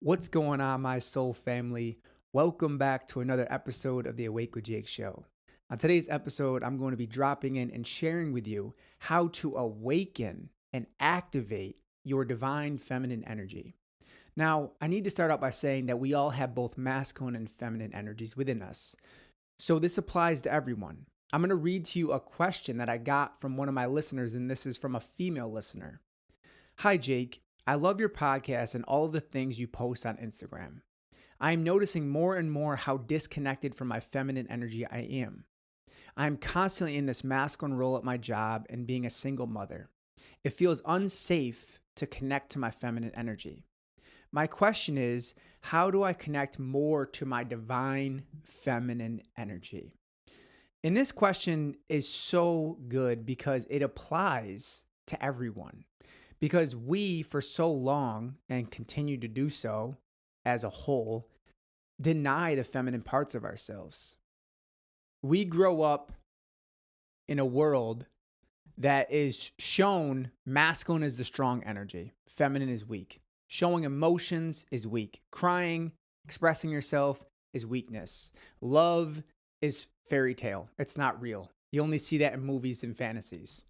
What's going on, my soul family? Welcome back to another episode of the Awake with Jake show. On today's episode, I'm going to be dropping in and sharing with you how to awaken and activate your divine feminine energy. Now, I need to start out by saying that we all have both masculine and feminine energies within us. So this applies to everyone. I'm going to read to you a question that I got from one of my listeners, and this is from a female listener. Hi, Jake. I love your podcast and all of the things you post on Instagram. I am noticing more and more how disconnected from my feminine energy I am. I am constantly in this masculine role at my job and being a single mother. It feels unsafe to connect to my feminine energy. My question is, how do I connect more to my divine feminine energy? And this question is so good because it applies to everyone. Because we, for so long, and continue to do so as a whole, deny the feminine parts of ourselves. We grow up in a world that is shown masculine is the strong energy, feminine is weak. Showing emotions is weak. Crying, expressing yourself is weakness. Love is fairy tale. It's not real. You only see that in movies and fantasies.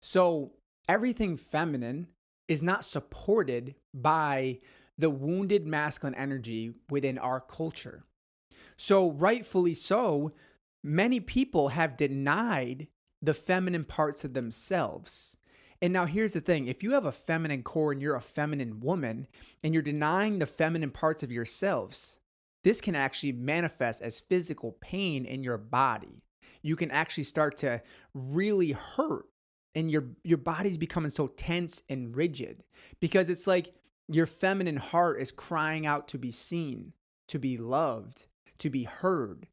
So everything feminine is not supported by the wounded masculine energy within our culture. So rightfully so, many people have denied the feminine parts of themselves. And now here's the thing, if you have a feminine core and you're a feminine woman and you're denying the feminine parts of yourselves, this can actually manifest as physical pain in your body. You can actually start to really hurt. And your body's becoming so tense and rigid because it's like your feminine heart is crying out to be seen, to be loved, to be heard.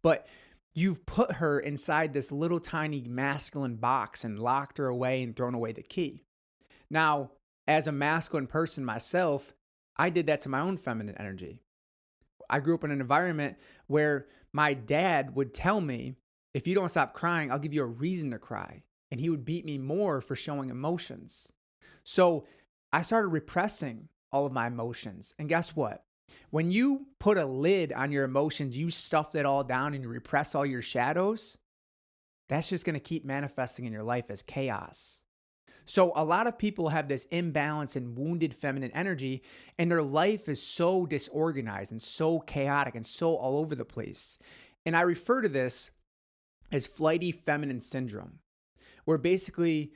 But you've put her inside this little tiny masculine box and locked her away and thrown away the key. Now, as a masculine person myself, I did that to my own feminine energy. I grew up in an environment where my dad would tell me, if you don't stop crying, I'll give you a reason to cry. And he would beat me more for showing emotions. So I started repressing all of my emotions. And guess what? When you put a lid on your emotions, you stuff it all down and you repress all your shadows, that's just going to keep manifesting in your life as chaos. So a lot of people have this imbalance and wounded feminine energy, and their life is so disorganized and so chaotic and so all over the place. And I refer to this as flighty feminine syndrome, where basically,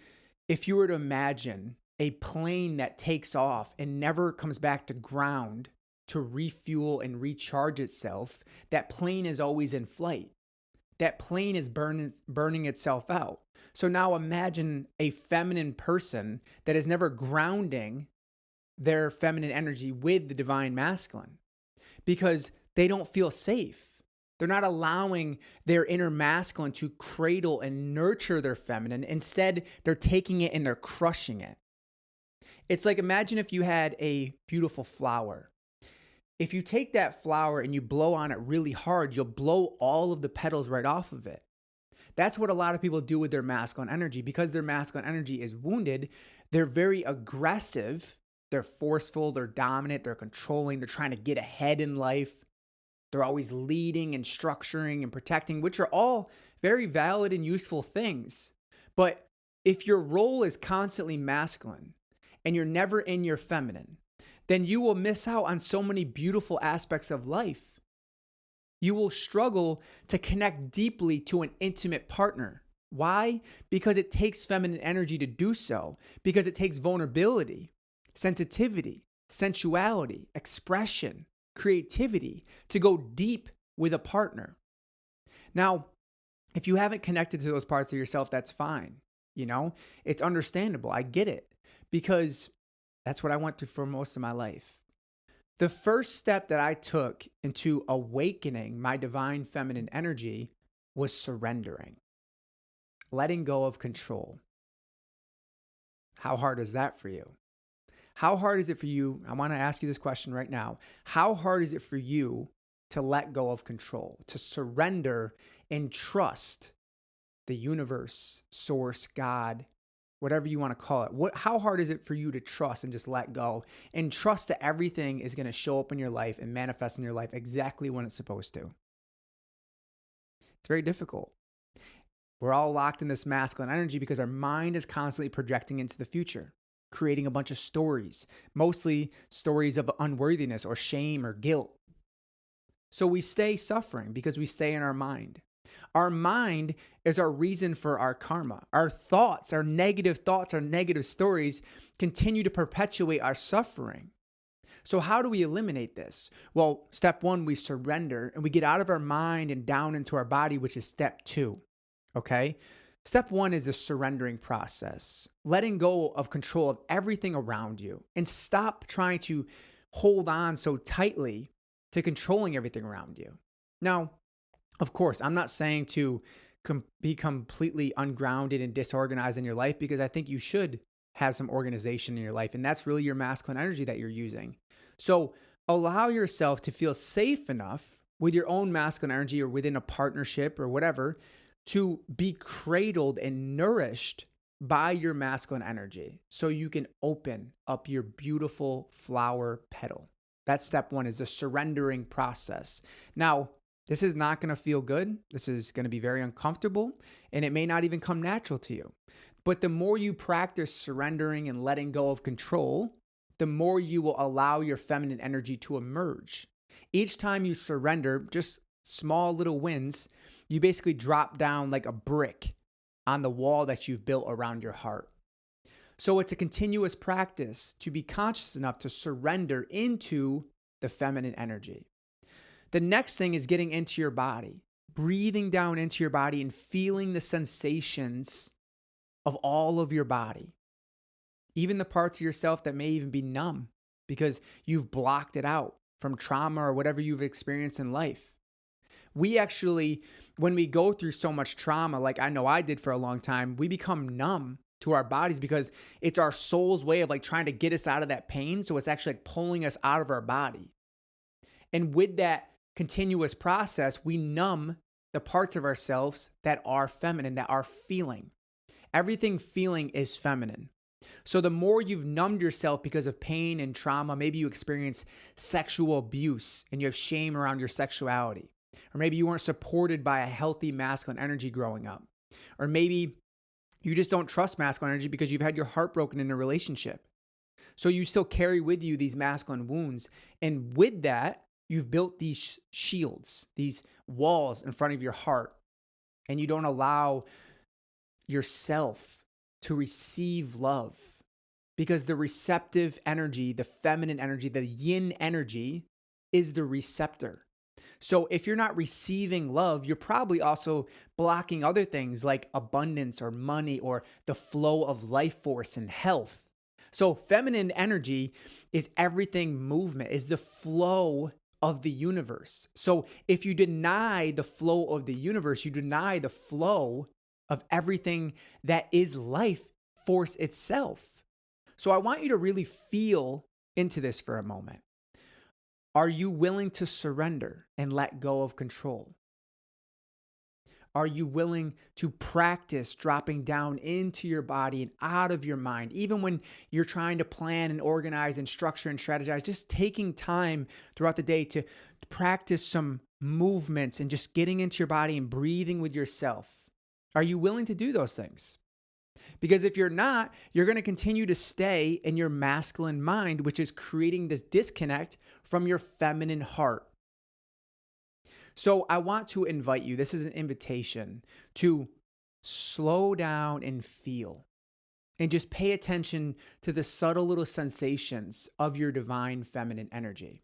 if you were to imagine a plane that takes off and never comes back to ground to refuel and recharge itself, that plane is always in flight. That plane is burning itself out. So now imagine a feminine person that is never grounding their feminine energy with the divine masculine because they don't feel safe. They're not allowing their inner masculine to cradle and nurture their feminine. Instead, they're taking it and they're crushing it. It's like, imagine if you had a beautiful flower. If you take that flower and you blow on it really hard, you'll blow all of the petals right off of it. That's what a lot of people do with their masculine energy. Because their masculine energy is wounded, they're very aggressive, they're forceful, they're dominant, they're controlling, they're trying to get ahead in life. They're always leading and structuring and protecting, which are all very valid and useful things. But if your role is constantly masculine and you're never in your feminine, then you will miss out on so many beautiful aspects of life. You will struggle to connect deeply to an intimate partner. Why? Because it takes feminine energy to do so. Because it takes vulnerability, sensitivity, sensuality, expression, creativity to go deep with a partner. Now, if you haven't connected to those parts of yourself, that's fine. It's understandable. I get it because that's what I went through for most of my life. The first step that I took into awakening my divine feminine energy was surrendering, letting go of control. How hard is that for you? How hard is it for you? I want to ask you this question right now. How hard is it for you to let go of control, to surrender and trust the universe, source, God, whatever you want to call it. How hard is it for you to trust and just let go and trust that everything is going to show up in your life and manifest in your life exactly when it's supposed to? It's very difficult. We're all locked in this masculine energy because our mind is constantly projecting into the future, creating a bunch of stories, mostly stories of unworthiness or shame or guilt. So we stay suffering because we stay in our mind. Our mind is our reason for our karma. Our thoughts, our negative stories continue to perpetuate our suffering. So how do we eliminate this? Well, step 1, we surrender and we get out of our mind and down into our body, which is step 2. Okay? Step 1 is the surrendering process, letting go of control of everything around you and stop trying to hold on so tightly to controlling everything around you. Now, of course, I'm not saying to be completely ungrounded and disorganized in your life, because I think you should have some organization in your life, and that's really your masculine energy that you're using. So allow yourself to feel safe enough with your own masculine energy or within a partnership or whatever to be cradled and nourished by your masculine energy so you can open up your beautiful flower petal. That's step 1, is the surrendering process. Now, this is not going to feel good. This is going to be very uncomfortable, and it may not even come natural to you. But the more you practice surrendering and letting go of control, the more you will allow your feminine energy to emerge. Each time you surrender, just small little wins, you basically drop down like a brick on the wall that you've built around your heart. So it's a continuous practice to be conscious enough to surrender into the feminine energy. The next thing is getting into your body, breathing down into your body and feeling the sensations of all of your body. Even the parts of yourself that may even be numb because you've blocked it out from trauma or whatever you've experienced in life. We actually, when we go through so much trauma, like I know I did for a long time, we become numb to our bodies because it's our soul's way of like trying to get us out of that pain. So it's actually like pulling us out of our body. And with that continuous process, we numb the parts of ourselves that are feminine, that are feeling. Everything feeling is feminine. So the more you've numbed yourself because of pain and trauma, maybe you experience sexual abuse and you have shame around your sexuality. Or maybe you weren't supported by a healthy masculine energy growing up. Or maybe you just don't trust masculine energy because you've had your heart broken in a relationship. So you still carry with you these masculine wounds. And with that, you've built these shields, these walls in front of your heart. And you don't allow yourself to receive love. Because the receptive energy, the feminine energy, the yin energy is the receptor. So if you're not receiving love, you're probably also blocking other things like abundance or money or the flow of life force and health. So feminine energy is everything movement, is the flow of the universe. So if you deny the flow of the universe, you deny the flow of everything that is life force itself. So I want you to really feel into this for a moment. Are you willing to surrender and let go of control? Are you willing to practice dropping down into your body and out of your mind? Even when you're trying to plan and organize and structure and strategize, just taking time throughout the day to practice some movements and just getting into your body and breathing with yourself. Are you willing to do those things? Because if you're not, you're going to continue to stay in your masculine mind, which is creating this disconnect from your feminine heart. So I want to invite you, this is an invitation to slow down and feel and just pay attention to the subtle little sensations of your divine feminine energy.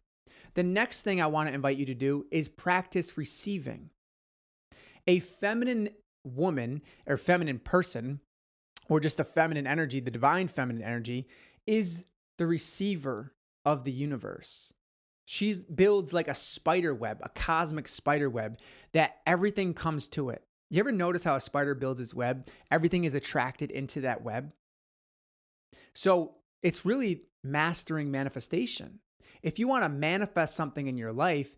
The next thing I want to invite you to do is practice receiving. A feminine woman or feminine person, or just the feminine energy, the divine feminine energy, is the receiver of the universe. She builds like a spider web, a cosmic spider web, that everything comes to it. You ever notice how a spider builds its web? Everything is attracted into that web. So it's really mastering manifestation. If you want to manifest something in your life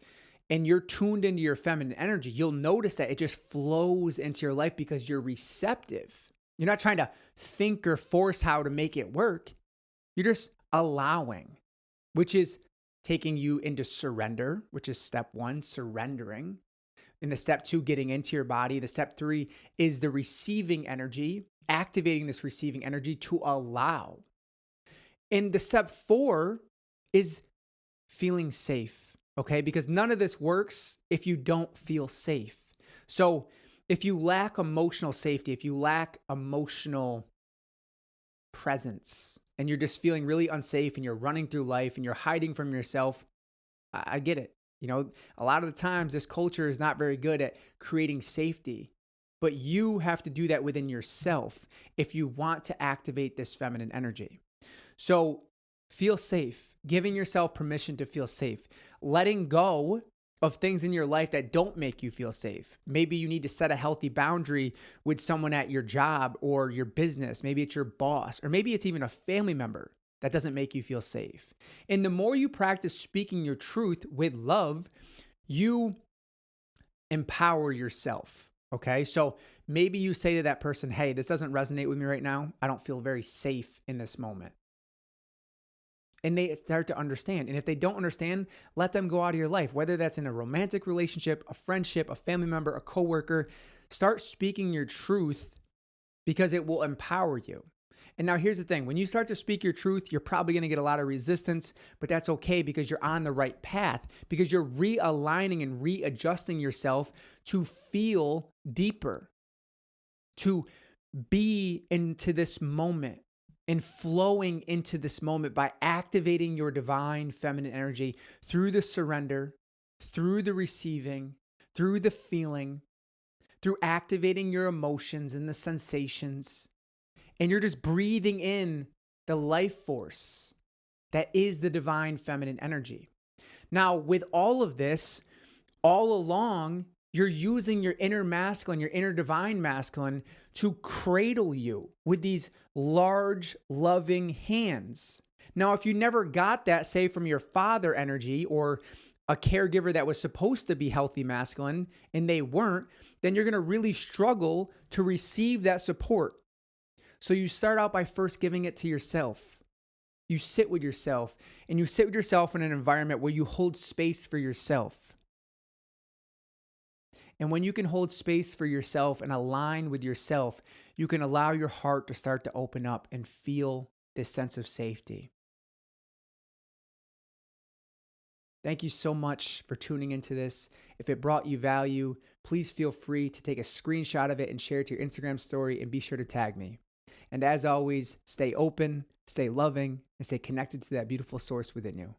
and you're tuned into your feminine energy, you'll notice that it just flows into your life because you're receptive. You're not trying to think or force how to make it work. You're just allowing, which is taking you into surrender, which is step 1, surrendering. In the step 2, getting into your body. The step 3 is the receiving energy, activating this receiving energy to allow. And the step 4 is feeling safe, okay? Because none of this works if you don't feel safe. So if you lack emotional safety, if you lack emotional presence, and you're just feeling really unsafe and you're running through life and you're hiding from yourself, I get it. You know, a lot of the times this culture is not very good at creating safety, but you have to do that within yourself if you want to activate this feminine energy. So feel safe, giving yourself permission to feel safe, letting go of things in your life that don't make you feel safe. Maybe you need to set a healthy boundary with someone at your job or your business. Maybe it's your boss, or maybe it's even a family member that doesn't make you feel safe. And the more you practice speaking your truth with love, you empower yourself. Okay. So maybe you say to that person, hey, this doesn't resonate with me right now. I don't feel very safe in this moment. And they start to understand. And if they don't understand, let them go out of your life, whether that's in a romantic relationship, a friendship, a family member, a coworker. Start speaking your truth because it will empower you. And now here's the thing. When you start to speak your truth, you're probably going to get a lot of resistance, but that's okay because you're on the right path, because you're realigning and readjusting yourself to feel deeper, to be into this moment and flowing into this moment by activating your divine feminine energy through the surrender, through the receiving, through the feeling, through activating your emotions and the sensations. And you're just breathing in the life force that is the divine feminine energy. Now, with all of this, all along, you're using your inner masculine, your inner divine masculine to cradle you with these large, loving hands. Now, if you never got that, say from your father energy or a caregiver that was supposed to be healthy masculine and they weren't, then you're going to really struggle to receive that support. So you start out by first giving it to yourself. You sit with yourself, and you sit with yourself in an environment where you hold space for yourself. And when you can hold space for yourself and align with yourself, you can allow your heart to start to open up and feel this sense of safety. Thank you so much for tuning into this. If it brought you value, please feel free to take a screenshot of it and share it to your Instagram story, and be sure to tag me. And as always, stay open, stay loving, and stay connected to that beautiful source within you.